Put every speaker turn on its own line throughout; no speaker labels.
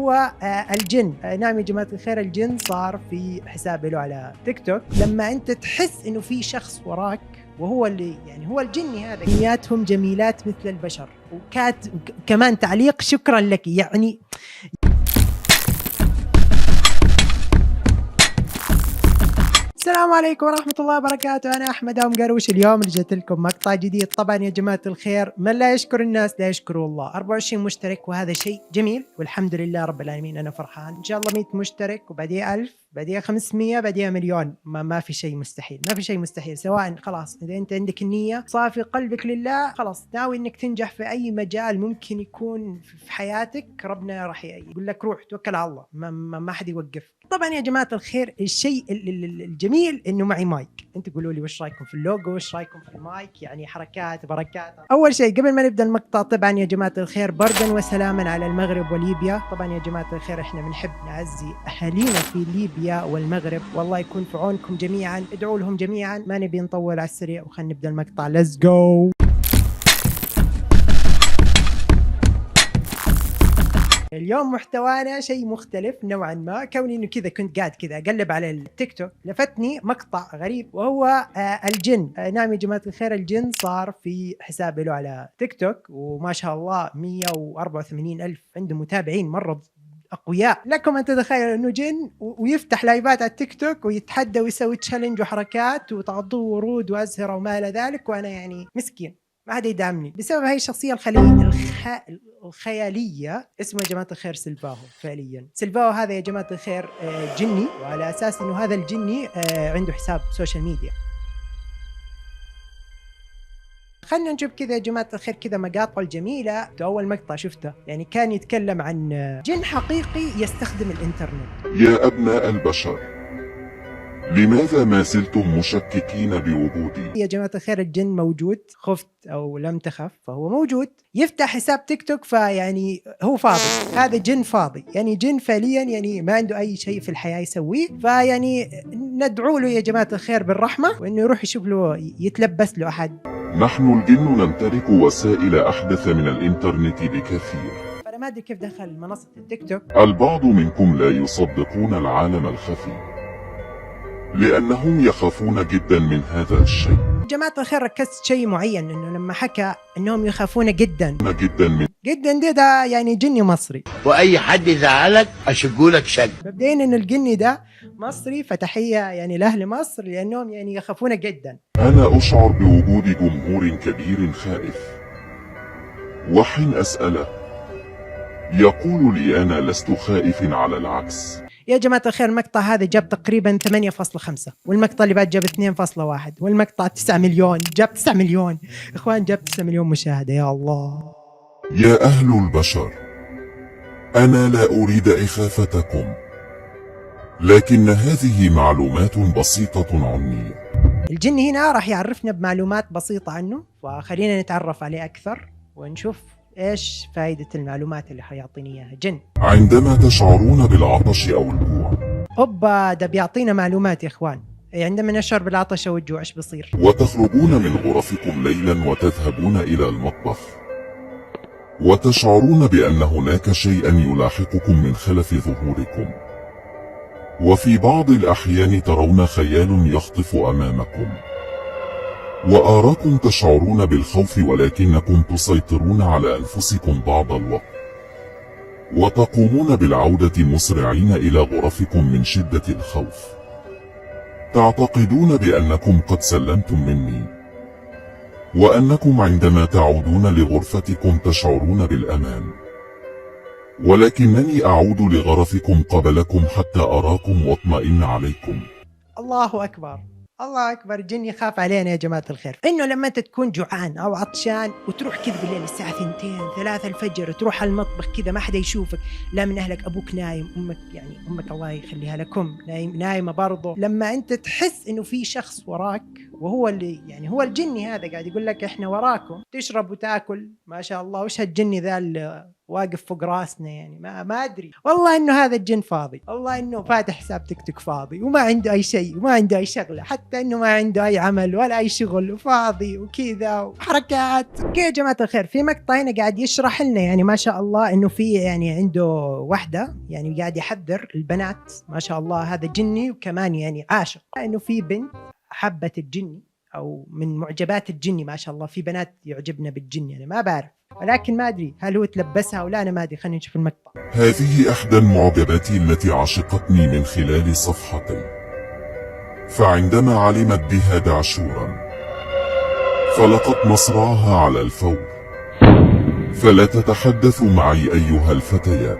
وهو الجن. نعم يا جماعة الخير، الجن صار في حساب له على تيك توك. لما أنت تحس إنه في شخص وراك وهو اللي يعني هو الجني هذا، نياتهم جميلات مثل البشر. كمان تعليق شكرا لك يعني. السلام عليكم ورحمة الله وبركاته. أنا أحمد أم قروش. اليوم رجعت لكم مقطع جديد. طبعا يا جماعة الخير، من لا يشكر الناس لا يشكر الله. 24 مشترك وهذا شيء جميل والحمد لله رب العالمين. أنا فرحان. إن شاء الله 100 مشترك وبعديه 1000 بعديه 500 بعديه مليون. ما في شيء مستحيل، ما في شيء مستحيل. سواء خلاص إذا أنت عندك النية صافي قلبك لله، خلاص ناوي إنك تنجح في أي مجال ممكن يكون في حياتك، ربنا راح يقول لك روح توكل على الله، ما حد يوقف. طبعا يا جماعة الخير، الشيء الجميل إنه معي مايك. أنت قولوا لي وش رأيكم في اللوجو، وش رأيكم في المايك؟ يعني حركات بركات. أول شيء قبل ما نبدأ المقطع، طبعا يا جماعة الخير بردا وسلاما على المغرب وليبيا. طبعا يا جماعة الخير احنا بنحب نعزي أهالينا في ليبيا والمغرب، والله يكون في عونكم جميعا. ادعوا لهم جميعا. ما نبي نطول على السريع وخلينا نبدأ المقطع. ليتس جو. اليوم محتوانا شيء مختلف نوعا ما، كوني انه كذا كنت قاعد كذا اقلب على التيك توك، لفتني مقطع غريب وهو الجن. نعم يا جماعة الخير، الجن صار في حساب له على تيك توك، وما شاء الله 184 ألف عنده متابعين مرة أقوياء. لكم أن تتخيلوا أنه جن ويفتح لايفات على التيك توك ويتحدى ويسوي تشالنج وحركات وتعطوه ورود وأزهرة وما إلى ذلك، وأنا يعني مسكين ما حد يدعمني بسبب هاي الشخصية الخيالية. اسمه يا جماعة الخير سيلفاهو. فعليا سيلفاهو هذا يا جماعة الخير جني، وعلى أساس أنه هذا الجني عنده حساب سوشيال ميديا. خلنا نشوف كذا يا جماعة الخير كذا مقاطع الجميلة. أول مقطع شفته يعني كان يتكلم عن جن حقيقي يستخدم الإنترنت.
يا أبناء البشر، لماذا ما زلتم مشككين بوجودي؟
يا جماعة الخير الجن موجود، خفت أو لم تخف فهو موجود. يفتح حساب تيك توك فيعني هو فاضي. هذا جن فاضي، يعني جن فعليا يعني ما عنده أي شيء في الحياة يسويه. فيعني ندعو له يا جماعة الخير بالرحمة، وإنه يروح يشوف له يتلبس له أحد.
نحن الجن نمتلك وسائل أحدث من الإنترنت بكثير.
فأنا ما أدري كيف دخل منصة التيك توك.
البعض منكم لا يصدقون العالم الخفي لأنهم يخافون جدا من هذا الشيء.
جماعة الخير ركزت شيء معين، إنه لما حكى إنهم يخافون جدا
جدا
ده يعني جني مصري،
واي حد يزعلك اشقولك شق.
مبدئيا إن الجني ده مصري، فتحية يعني لأهل مصر لأنهم يعني يخافون جدا.
أنا أشعر بوجود جمهور كبير خائف، وحين أسأله يقول لي أنا لست خائف، على العكس.
يا جماعة الخير المقطع هذا جاب تقريبا 8.5، والمقطع اللي بعد جاب 2.1، والمقطع 9 مليون جاب 9 مليون. إخوان جاب 9 مليون مشاهدة. يا الله.
يا أهل البشر، أنا لا أريد إخافتكم، لكن هذه معلومات بسيطة عني.
الجن هنا راح يعرفنا بمعلومات بسيطة عنه، فخلينا نتعرف عليه أكثر ونشوف إيش فائدة المعلومات اللي حيعطيني إياها جن.
عندما تشعرون بالعطش أو الجوع،
أوبا ده بيعطينا معلومات يا إخوان. عندما نشعر بالعطش أو الجوع إيش بيصير؟
وتخرجون من غرفكم ليلا وتذهبون إلى المطبخ، وتشعرون بأن هناك شيئا يلاحقكم من خلف ظهوركم، وفي بعض الأحيان ترون خيال يخطف أمامكم، وأراكم تشعرون بالخوف ولكنكم تسيطرون على أنفسكم بعض الوقت، وتقومون بالعودة مسرعين إلى غرفكم من شدة الخوف، تعتقدون بأنكم قد سلمتم مني، وأنكم عندما تعودون لغرفتكم تشعرون بالأمان، ولكنني أعود لغرفكم قبلكم حتى أراكم واطمئن عليكم.
الله أكبر، الله أكبر. الجن يخاف علينا يا جماعة الخير. إنه لما أنت تكون جوعان أو عطشان وتروح كذا بالليل الساعة 2 3 الفجر، تروح على المطبخ كذا ما حدا يشوفك، لا من أهلك، أبوك نايم، أمك الله يخليها لكم نايمة برضو. لما أنت تحس إنه في شخص وراك وهو اللي يعني هو الجني هذا قاعد يقول لك احنا وراكم تشرب وتاكل ما شاء الله. وش هالجني ذا اللي واقف فوق راسنا؟ يعني ما ادري والله انه هذا الجن فاضي، والله انه فاتح حساب تيك توك فاضي وما عنده اي شيء وما عنده اي شغله، حتى انه ما عنده اي عمل ولا اي شغل وفاضي وكذا وحركات. اوكي يا جماعه الخير، في مقطع هنا قاعد يشرح لنا يعني ما شاء الله انه في يعني عنده وحده يعني قاعد يحذر البنات ما شاء الله. هذا جني وكمان يعني عاشق، انه في بنت حبت الجني او من معجبات الجني ما شاء الله. في بنات يعجبنا بالجن يعني ما بعرف، ولكن ما ادري هل هو تلبسها ولا انا ما ادري. خلينا نشوف المقطع.
هذه إحدى المعجبات التي عشقتني من خلال صفحتين، فعندما علمت بها دعشورا فلقت مصرعها على الفور. فلا تتحدث معي أيها الفتيات،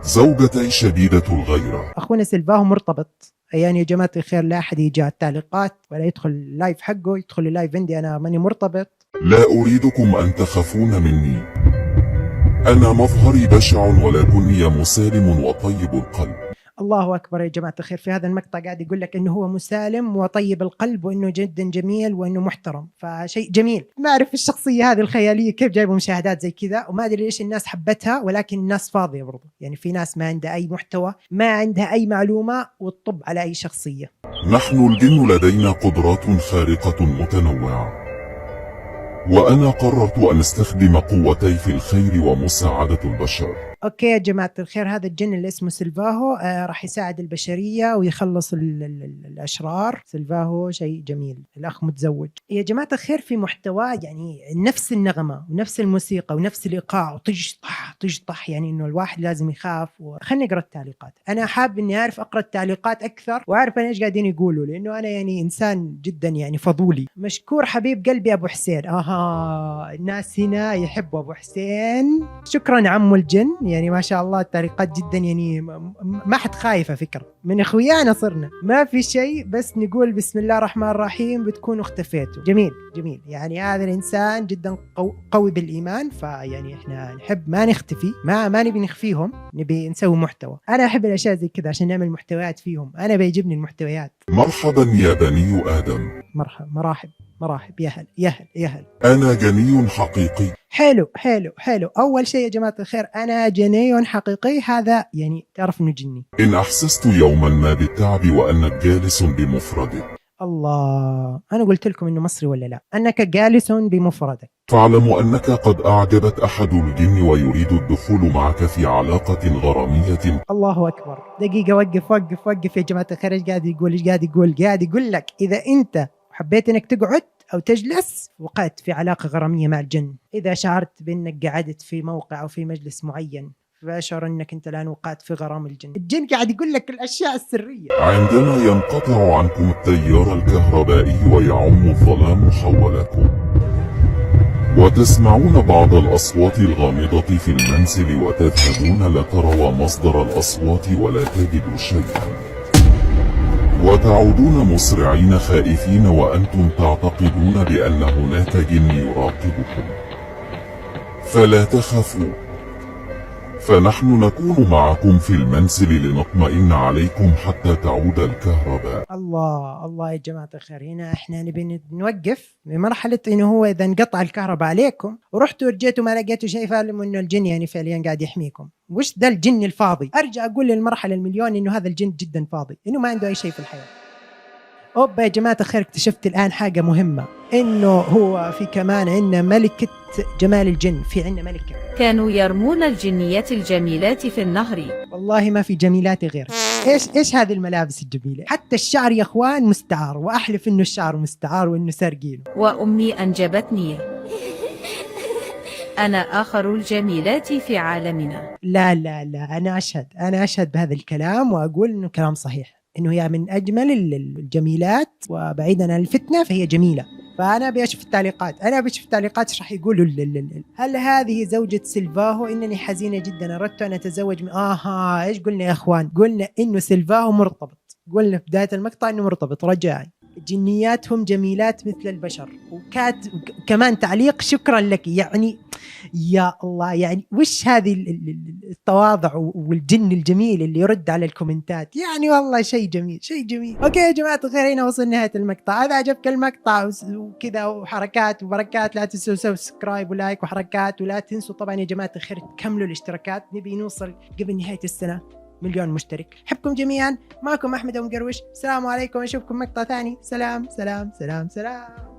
زوجتي شديدة الغيرة.
اخونا سيلفاهو مرتبط يعني يا جماعه الخير، لا احد يجي على التعليقات ولا يدخل اللايف حقه، يدخل اللايف عندي انا ماني مرتبط.
لا أريدكم أن تخافون مني، أنا مظهري بشع ولكني مسالم وطيب القلب.
الله اكبر يا جماعه الخير، في هذا المقطع قاعد يقول لك انه هو مسالم وطيب القلب وانه جدا جميل وانه محترم، فشيء جميل. ما اعرف الشخصيه هذه الخياليه كيف جايبوا مشاهدات زي كذا، وما ادري ليش الناس حبتها، ولكن الناس فاضيه برضو. يعني في ناس ما عندها اي محتوى، ما عندها اي معلومه وتطب على اي شخصيه.
نحن الجن لدينا قدرات خارقة متنوعة، وأنا قررت أن أستخدم قوتي في الخير ومساعدة البشر.
اوكي يا جماعه الخير، هذا الجن اللي اسمه سيلفاهو راح يساعد البشريه ويخلص الاشرار. سيلفاهو شيء جميل، الاخ متزوج. يا جماعه الخير في محتوى يعني نفس النغمه ونفس الموسيقى ونفس الايقاع وتجطح يعني انه الواحد لازم يخاف. خلني اقرا التعليقات، انا حاب اني اعرف اقرا التعليقات اكثر واعرف انا ايش قاعدين يقولوا، لانه انا يعني انسان جدا يعني فضولي. مشكور حبيب قلبي ابو حسين. الناس هنا يحبوا ابو حسين. شكرا عمو الجن، يعني ما شاء الله التعليقات جدا يعني ما حد خايفه. فكره من اخويانا صرنا ما في شيء، بس نقول بسم الله الرحمن الرحيم بتكونوا اختفيتوا. جميل جميل، يعني هذا الانسان جدا قوي بالايمان، فيعني احنا نحب ما نختفي، ما نبي نخفيهم، نبي نسوي محتوى. انا احب الاشياء زي كذا عشان نعمل محتويات فيهم، انا بيعجبني المحتويات.
مرحبا يا بني آدم.
مرحب يا هل.
أنا جني حقيقي.
حلو. أول شيء يا جماعة الخير، أنا جني حقيقي، هذا يعني تعرف إنه جني.
إن أحسست يوما ما بالتعب وأنك جالس بمفردك.
الله، أنا قلت لكم إنه مصري ولا لا؟ أنك جالس بمفردك.
فاعلم أنك قد أعجبت أحد الجن ويريد الدخول معك في علاقة غرامية.
الله أكبر، دقيقة، وقف يا جماعة الخير. إيش قاعد يقول؟ قاعد يقول لك إذا أنت حبيت إنك تقعد أو تجلس وقعت في علاقة غرامية مع الجن، إذا شعرت بأنك قعدت في موقع أو في مجلس معين فأشعر أنك أنت الآن وقعت في غرام الجن قاعد يقول لك الأشياء السرية.
عندما ينقطع عنكم التيار الكهربائي ويعم الظلام حولكم وتسمعون بعض الأصوات الغامضة في المنزل وتذهبون لتروا مصدر الأصوات ولا تجدوا شيئا، وتعودون مسرعين خائفين وأنتم تعتقدون بأن هناك جن يراقبكم، فلا تخافوا، فنحن نكون معكم في المنزل لنطمئن عليكم حتى تعود الكهرباء.
الله يا جماعة الخير، هنا احنا نبي نوقف بمرحلة انه هو اذا انقطع الكهرباء عليكم ورحتوا ورجيتوا ما لقيتوا شيء، فعلموا انه الجن يعني فعليا قاعد يحميكم. وش ده الجن الفاضي؟ ارجع اقول للمرحلة المليون انه هذا الجن جدا فاضي، انه ما عنده اي شيء في الحياة. اوبا يا جماعة الخير، اكتشفت الان حاجة مهمة، انه هو في كمان عندنا ملكة جمال الجن، في عندنا ملكة.
كانوا يرمون الجنيات الجميلات في النهر.
والله ما في جميلات غير ايش هذه الملابس الجميلة؟ حتى الشعر يا اخوان مستعار، واحلف انه الشعر مستعار وانه سارقينه.
وأمي أنجبتني، أنا آخر الجميلات في عالمنا.
لا أنا أشهد بهذا الكلام وأقول إنه كلام صحيح، إنه هي من أجمل الجميلات، وبعيدا عن الفتنة فهي جميلة. فأنا بشوف التعليقات، إيش راح يقولوا. هل هذه زوجة سيلفاهو؟ إنني حزينة جدا، أردت أن أتزوج إيش قلنا يا أخوان؟ قلنا إنه سيلفاهو مرتبط، قلنا في بداية المقطع إنه مرتبط. رجاء جنياتهم جميلات مثل البشر. كمان تعليق شكرا لك، يعني يا الله، يعني وش هذه التواضع والجن الجميل اللي يرد على الكومنتات، يعني والله شيء جميل شيء جميل. اوكي يا جماعة الخير، هنا وصلنا نهاية المقطع. إذا عجبك المقطع وكذا وحركات وبركات، لا تنسوا سبسكرايب ولايك وحركات، ولا تنسوا طبعا يا جماعة الخير تكملوا الاشتراكات، نبي نوصل قبل نهاية السنة 1,000,000 مشترك. حبكم جميعا، معكم أحمد أم قروش، السلام عليكم، أشوفكم مقطع ثاني. سلام سلام سلام سلام.